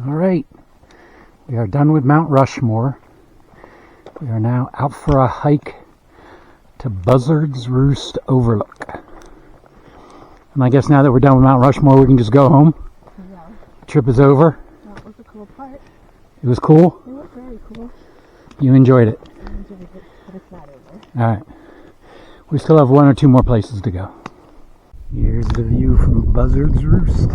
All right, we are done with Mount Rushmore. We are now out for a hike to Buzzard's Roost Overlook. And I guess now that we're done with Mount Rushmore, we can just go home. Yeah. The trip is over. That was a cool part. It was cool? It was very cool. You enjoyed it? I enjoyed it, but it's not over. All right. We still have 1 or 2 more places to go. Here's the view from Buzzard's Roost.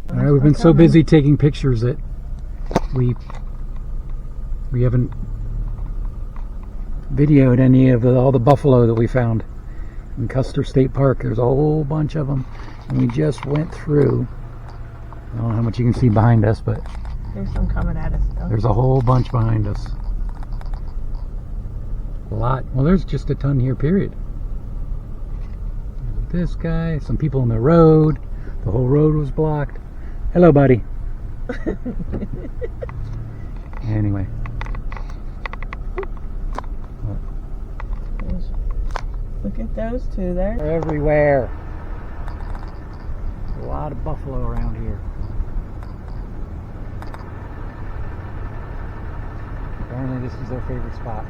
All right, we've been so busy taking pictures that we haven't videoed any of all the buffalo that we found in Custer State Park. There's a whole bunch of them, and we just went through. I don't know how much you can see behind us, but There's some coming at us though. there's a whole bunch behind us. A lot. Well, there's just a ton here, period. This guy, some people in the road. The whole road was blocked. Hello, buddy. Anyway. Look at those two there. They're everywhere. A lot of buffalo around here. Apparently this is their favorite spot.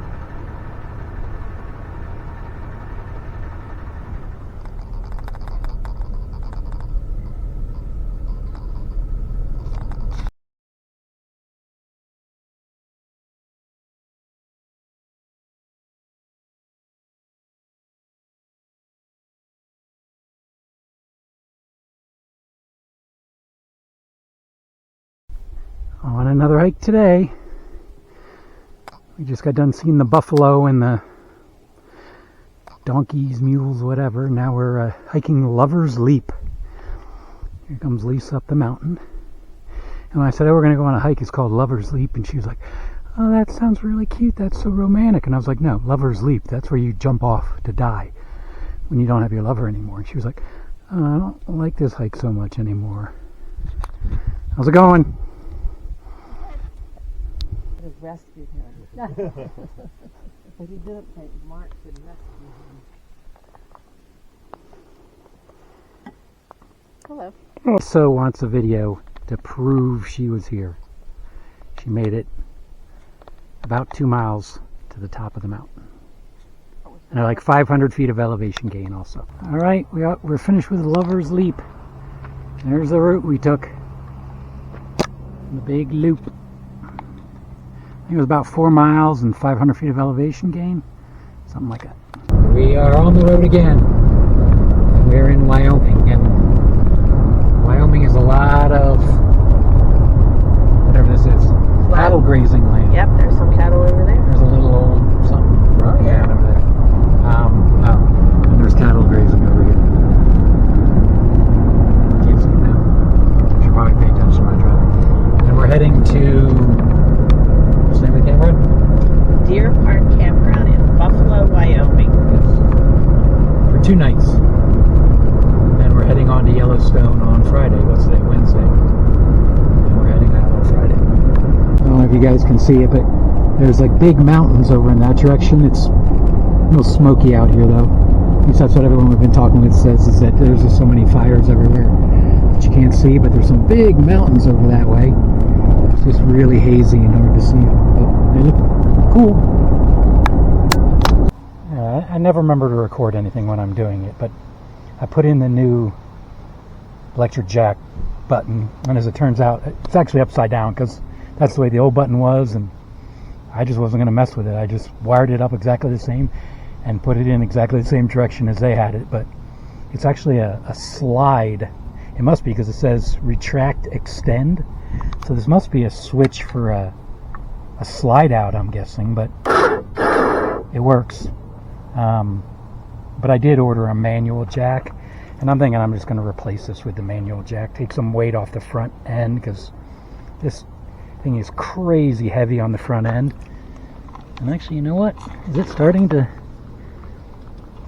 On another hike today. We just got done seeing the buffalo and the donkeys, mules, whatever. Now we're hiking Lover's Leap. Here comes Lisa up the mountain. And when I said, oh, we're going to go on a hike, it's called Lover's Leap. And she was like, oh, that sounds really cute. That's so romantic. And I was like, no, Lover's Leap. That's where you jump off to die when you don't have your lover anymore. And she was like, oh, I don't like this hike so much anymore. How's it going? Rescued him. But he didn't take Mark to rescue him. Hello. Also wants a video to prove she was here. She made it about 2 miles to the top of the mountain. And like 500 feet of elevation gain also. All right, we're finished with Lover's Leap. There's the route we took. The big loop. I think it was about 4 miles and 500 feet of elevation gain. Something like that. We are on the road again. We're in Wyoming, and Wyoming is a lot of whatever this is. Cattle grazing land. Yep, there's some cattle over there. There's a little old something over there. And there's cattle grazing over here. Can't see it now. Should probably pay attention to my driving. And we're heading to Deer Park Campground in Buffalo, Wyoming. Yes. For 2 nights. And we're heading on to Yellowstone on Friday. What's today? Wednesday. And we're heading out on Friday. I don't know if you guys can see it, but there's like big mountains over in that direction. It's a little smoky out here though. At least that's what everyone we've been talking with says, is that there's just so many fires everywhere that you can't see, but there's some big mountains over that way. It's just really hazy and hard to see them. But they look cool. I never remember to record anything when I'm doing it, but I put in the new electric jack button, and as it turns out, it's actually upside down because that's the way the old button was, and I just wasn't going to mess with it. I just wired it up exactly the same and put it in exactly the same direction as they had it, but it's actually a slide. It must be because it says retract extend, so this must be a switch for a slide out, I'm guessing, but it works. But I did order a manual jack, and I'm thinking I'm just going to replace this with the manual jack, take some weight off the front end, because this thing is crazy heavy on the front end. And actually, you know what? Is it starting to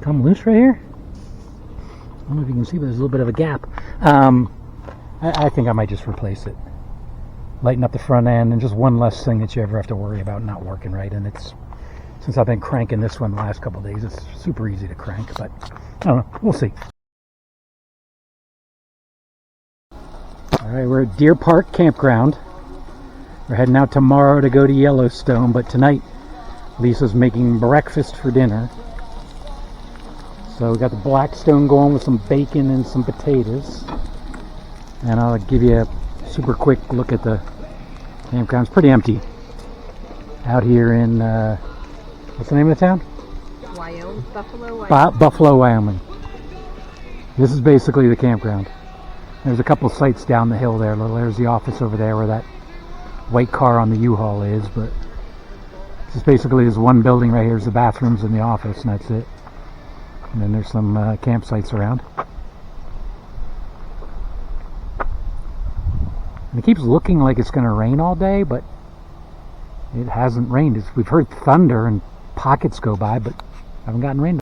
come loose right here? I don't know if you can see, but there's a little bit of a gap. I think I might just replace it. Lighten up the front end, and just one less thing that you ever have to worry about not working right. And it's since I've been cranking this one the last couple of days. It's super easy to crank, but I don't know. We'll see. All right, we're at Deer Park Campground. We're heading out tomorrow to go to Yellowstone, but tonight Lisa's making breakfast for dinner. So we got the Blackstone going with some bacon and some potatoes. And I'll give you a super quick look at the campground. It's pretty empty out here in, what's the name of the town? Wyoming, Buffalo, Wyoming. Buffalo, Wyoming. This is basically the campground. There's a couple sites down the hill there. There's the office over there where that white car on the U-Haul is, but this basically is one building right here. Is the bathrooms and the office, and that's it. And then there's some campsites around. And it keeps looking like it's going to rain all day, but it hasn't rained. We've heard thunder and pockets go by, but haven't gotten rain.